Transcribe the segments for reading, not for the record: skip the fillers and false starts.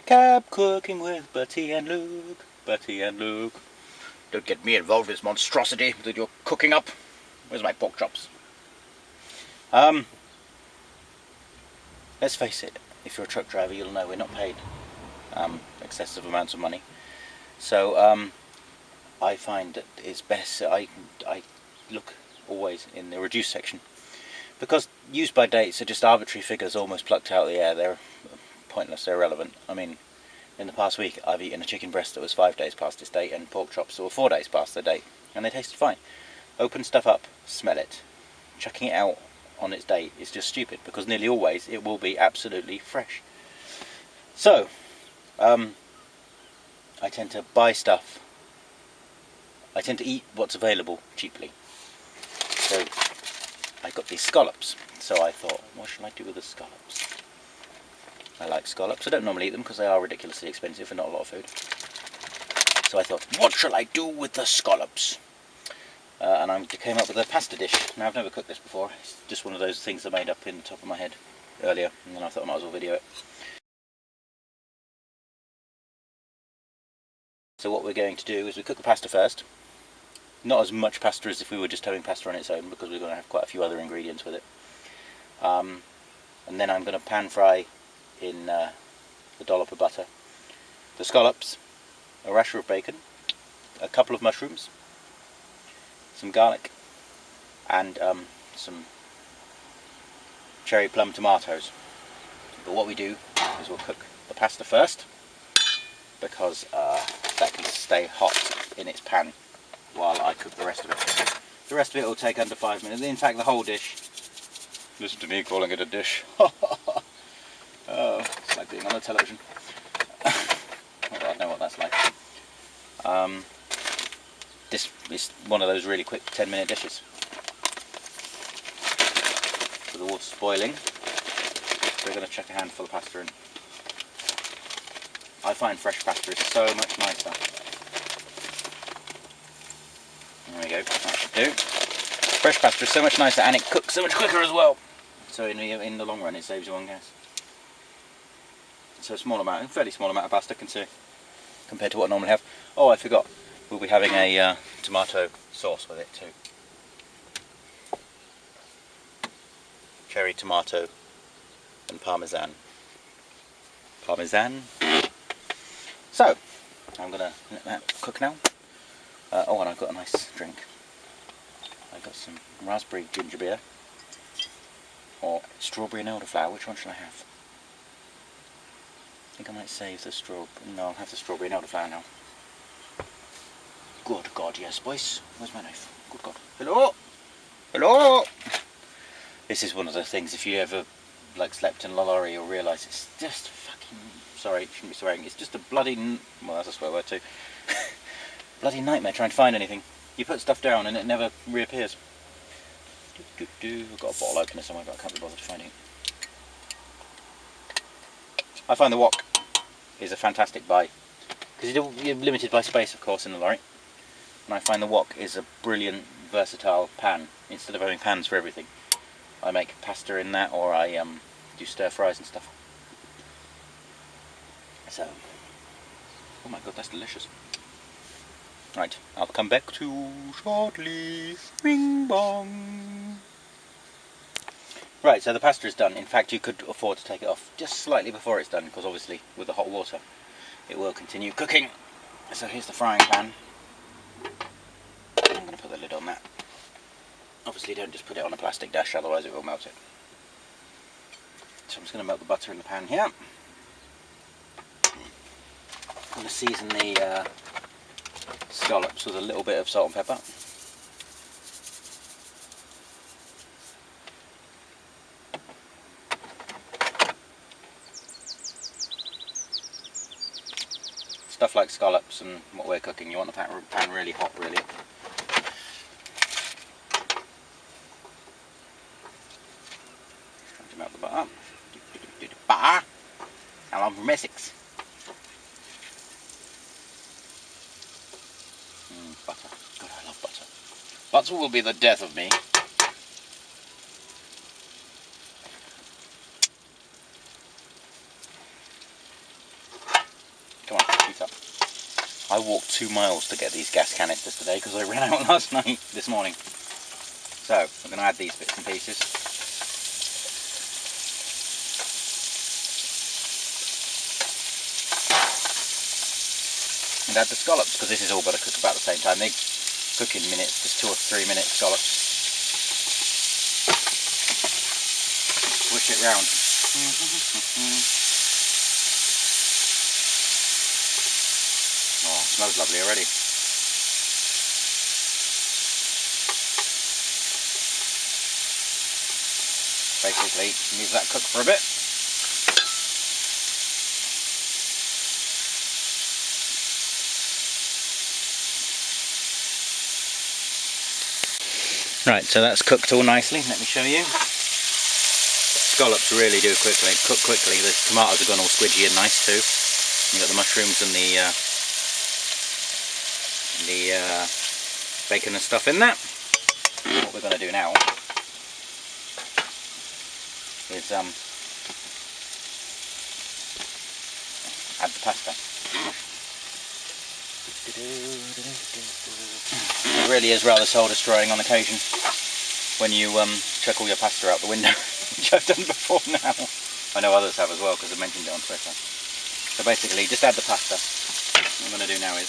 Cab cooking with Bertie and Luke. Bertie and Luke. Don't get me involved in this monstrosity that you're cooking up. Where's my pork chops? Let's face it, if you're a truck driver, you'll know we're not paid excessive amounts of money. So I find that it's best I look always in the reduced section, because used by dates are just arbitrary figures almost plucked out of the air. They're pointless, they're irrelevant. I mean, in the past week I've eaten a chicken breast that was 5 days past its date and pork chops that were 4 days past their date, and they tasted fine. Open stuff up, smell it. Chucking it out on its date is just stupid, because nearly always it will be absolutely fresh. So I tend to buy stuff, I tend to eat what's available cheaply. So I got these scallops, so I thought, what shall I do with the scallops? I like scallops. I don't normally eat them because they are ridiculously expensive and not a lot of food. So I thought, what shall I do with the scallops? And I came up with a pasta dish. Now, I've never cooked this before. It's just one of those things I made up in the top of my head earlier, and then I thought I might as well video it. So what we're going to do is we cook the pasta first. Not as much pasta as if we were just having pasta on its own, because we're going to have quite a few other ingredients with it. And then I'm going to pan fry in the dollop of butter the scallops, a rasher of bacon, a couple of mushrooms, some garlic, and some cherry plum tomatoes. But what we do is we'll cook the pasta first, because that can stay hot in its pan while I cook the rest of it. The rest of it will take under 5 minutes. In fact, the whole dish. Listen to me calling it a dish. Oh, it's like being on the television. I know what that's like. This is one of those really quick 10-minute dishes. So the water's boiling. So we're going to chuck a handful of pasta in. I find fresh pasta is so much nicer. There we go, that should do. Fresh pasta is so much nicer, and it cooks so much quicker as well. So in the long run it saves you on gas. So a fairly small amount of pasta compared to what I normally have. Oh, I forgot. We'll be having a tomato sauce with it too. Cherry tomato and parmesan. So, I'm going to let that cook now. Oh, and I've got a nice drink. I've got some raspberry ginger beer, or strawberry and elderflower. Which one shall I have? I think I might save the strawberry. No, I'll have the strawberry and elderflower now. Good God, yes, boys. Where's my knife? Good God. Hello? Hello? This is one of the things, if you ever slept in a lorry, you'll realise it's just fucking... Sorry, shouldn't be swearing. It's just a bloody... Well, that's a swear word too. Bloody nightmare trying to find anything. You put stuff down and it never reappears. I've got a bottle opener somewhere, but I can't be bothered finding it. I find the wok is a fantastic buy, because you're limited by space, of course, in the lorry. And I find the wok is a brilliant, versatile pan. Instead of having pans for everything, I make pasta in that, or I do stir fries and stuff. So, oh my God, that's delicious. Right, I'll come back to you shortly. Bing bong. Right, so the pasta is done. In fact, you could afford to take it off just slightly before it's done, because obviously with the hot water it will continue cooking. So here's the frying pan. I'm going to put the lid on that. Obviously don't just put it on a plastic dish, otherwise it will melt it. So I'm just going to melt the butter in the pan here. I'm going to season the scallops with a little bit of salt and pepper. Stuff like scallops and what we're cooking, you want the pan really hot, really. Trying to melt the butter. Butter! And I'm from Essex. Butter. God, I love butter. Butter will be the death of me. Come on, shoot up. I walked 2 miles to get these gas canisters today because I ran out last night, this morning. So, I'm going to add these bits and pieces. And add the scallops, because this is all got to cook about the same time. They cook in minutes, just 2 or 3 minute scallops. Swish it round. Oh, it smells lovely already. Basically, leave that cook for a bit. Right, so that's cooked all nicely. Let me show you. Scallops really do cook quickly. The tomatoes have gone all squidgy and nice too. You've got the mushrooms and the bacon and stuff in there. What we're going to do now is add the pasta. It really is rather soul destroying on occasion when you chuck all your pasta out the window, which I've done before now. I know others have as well because I mentioned it on Twitter. So basically just add the pasta. What I'm going to do now is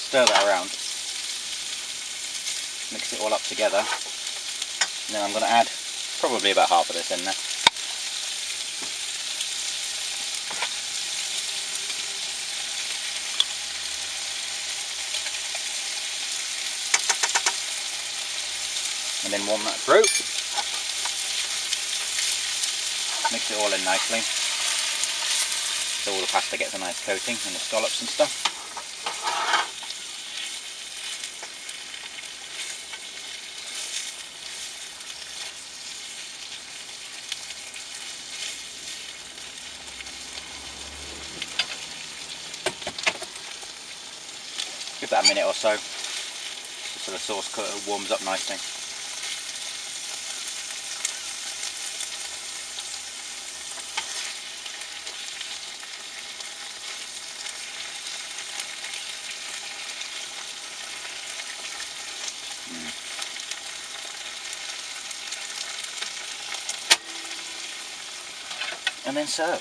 stir that around, mix it all up together, and then I'm going to add probably about half of this in there. And then warm that through. Mix it all in nicely so all the pasta gets a nice coating and the scallops and stuff. Give that a minute or so so the sauce warms up nicely. And then serve.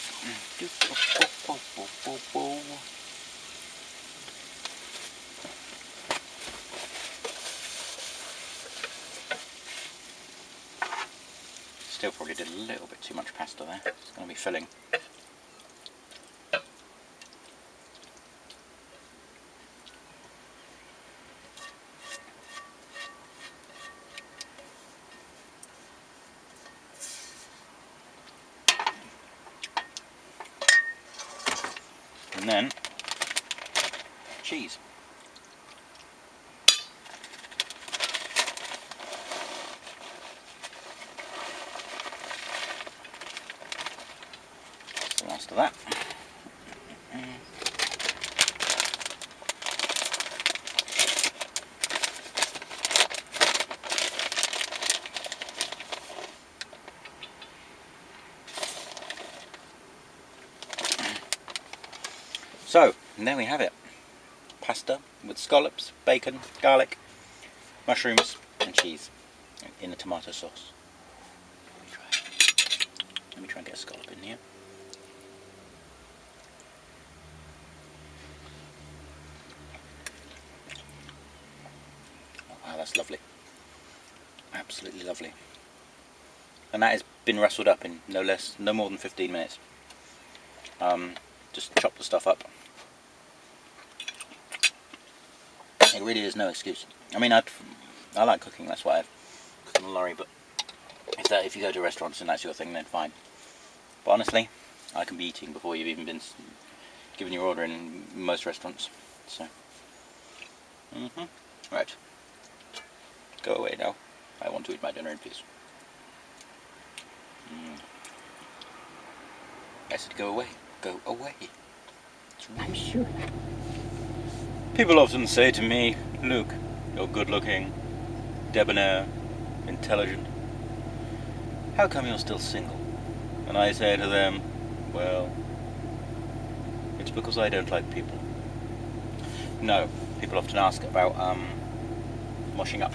Still probably did a little bit too much pasta there. It's going to be filling. And then cheese. That's the last of that. So, and there we have it. Pasta with scallops, bacon, garlic, mushrooms and cheese in a tomato sauce. Let me try and get a scallop in here. Oh, wow, that's lovely. Absolutely lovely. And that has been rustled up in no more than 15 minutes. Just chop the stuff up. It really is no excuse. I mean, I like cooking, that's why I've cooked in a lorry, but if you go to restaurants and that's your thing, then fine. But honestly, I can be eating before you've even been given your order in most restaurants. So, right. Go away now. I want to eat my dinner in peace. I said go away. Go away. I'm sure. People often say to me, Luke, you're good looking, debonair, intelligent. How come you're still single? And I say to them, well, because I don't like people. No, people often ask about washing up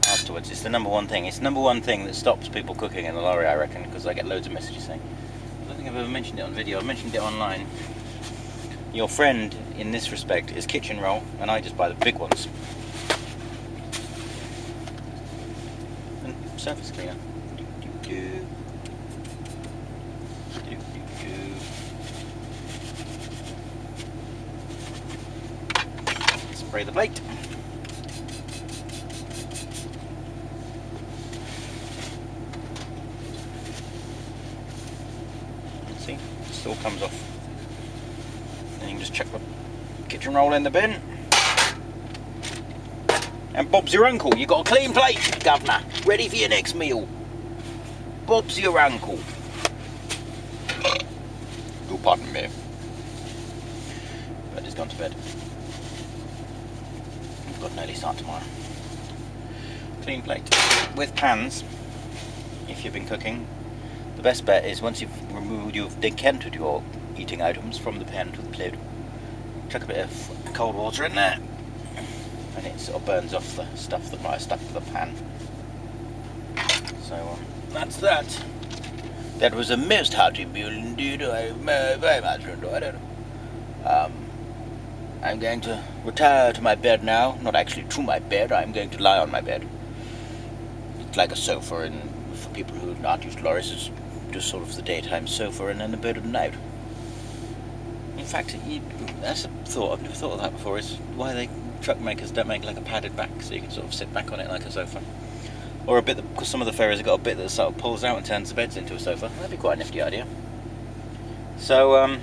afterwards. It's the number one thing. It's the number one thing that stops people cooking in the lorry, I reckon, because I get loads of messages saying, I don't think I've ever mentioned it on video. I've mentioned it online. Your friend, in this respect, is kitchen roll, and I just buy the big ones. And surface cleaner. Do-do-do. Do-do-do. Spray the plate. See, it still comes off. Then you can just chuck the kitchen roll in the bin. And Bob's your uncle. You got a clean plate, governor. Ready for your next meal. Bob's your uncle. Do pardon me. But he's gone to bed. We've got an early start tomorrow. Clean plate. With pans, if you've been cooking, the best bet is once you've decanted your eating items from the pan to the plate, chuck a bit of cold water in there, and it sort of burns off the stuff that might have stuck to the pan. So that's that. That was a most hearty meal indeed. I very much enjoyed it. I'm going to retire to my bed now. Not actually to my bed. I'm going to lie on my bed. It's like a sofa, and for people who aren't used to lorries, it's just sort of the daytime sofa and then the bed at night. In fact, that's a thought. I've never thought of that before. Is why truck makers don't make like a padded back, so you can sort of sit back on it like a sofa, or a bit because some of the ferries have got a bit that sort of pulls out and turns the beds into a sofa. That'd be quite a nifty idea. So,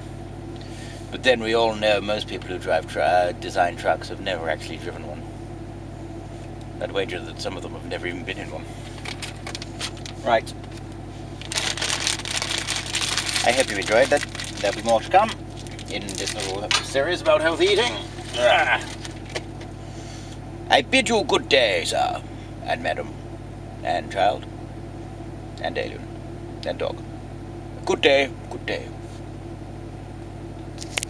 but then we all know most people who drive design trucks have never actually driven one. I'd wager that some of them have never even been in one. Right. I hope you enjoyed that. There'll be more to come in this little series about healthy eating. I bid you good day, sir, and madam, and child, and alien, and dog. Good day, good day.